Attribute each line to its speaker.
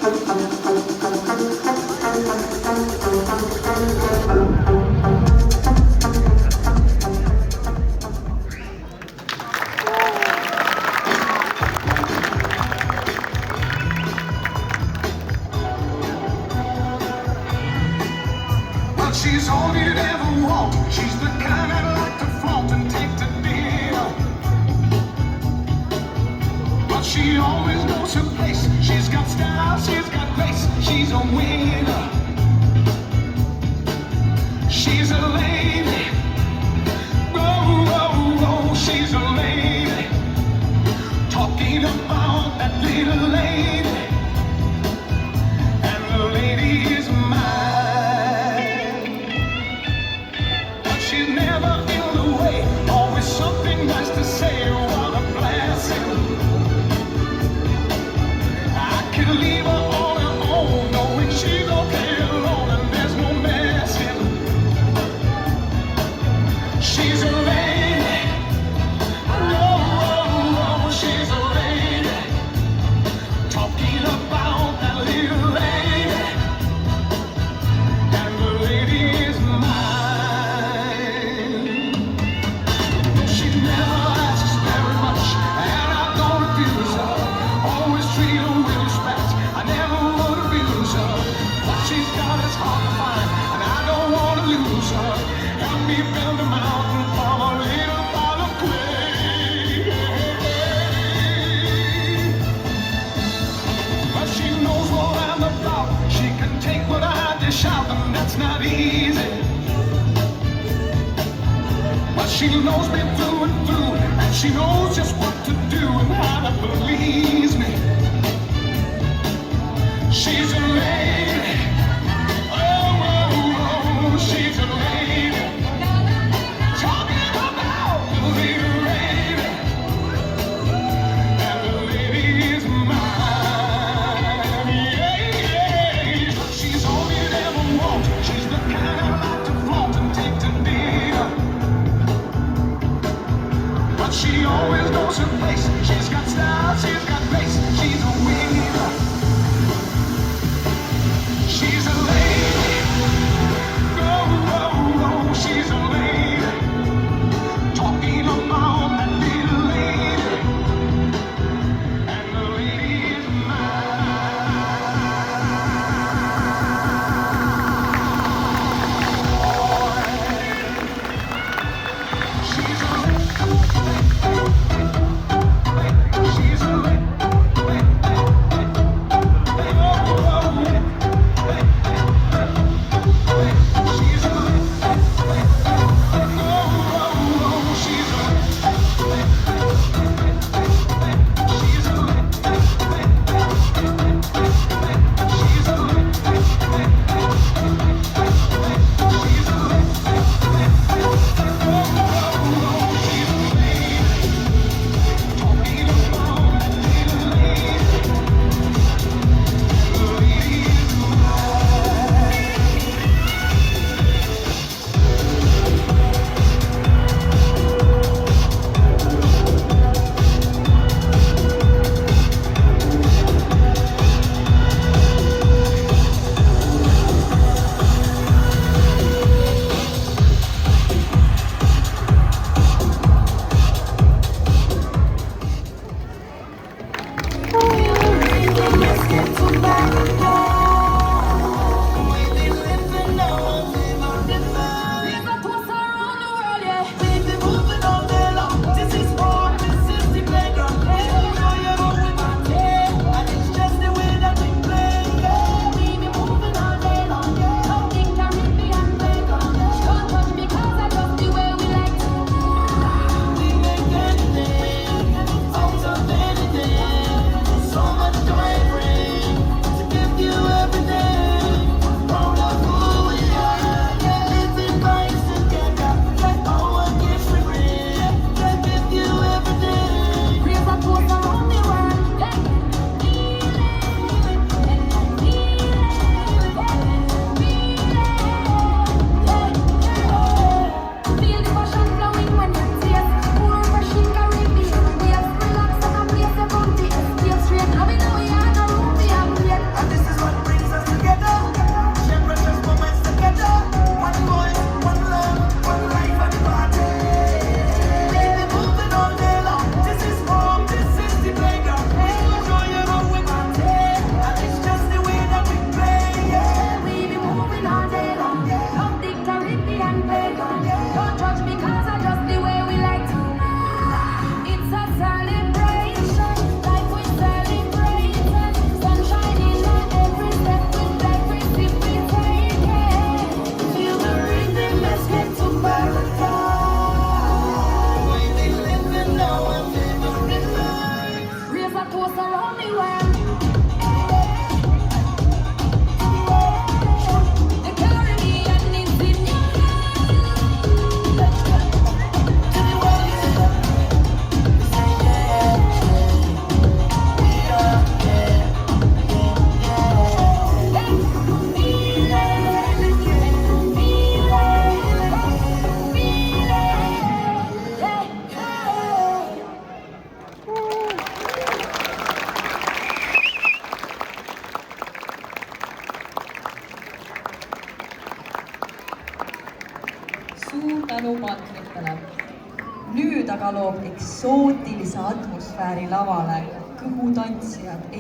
Speaker 1: She's all you'd ever want. She's the kind I'd like to flaunt and take to dinner. But she always knows her place. She's got style, she's got grace. She's a winner. She's a lady. Oh, oh, oh, she's a lady. Talking about that little lady. And the lady is mine. She's never in the way, always something nice to say. What a blessing. I can leave her on her own, knowing she's okay alone and there's no messing. She's a lady. Oh, oh, oh, she's a lady. Talking about that little lady. And the lady is mine. Help me build a mountain from a little pile of clay. But she knows what I'm about. She can take what I dish out, and that's not easy. But she knows me through and through, and she knows just what to do and how to please me. She's a lady. Oh, oh, oh, she's a lady. She always knows her place. She's got style, she's got grace. She's a winner.
Speaker 2: minu partneritele. Nüüd aga loob eksootilise atmosfääri lavale kõhutantsijad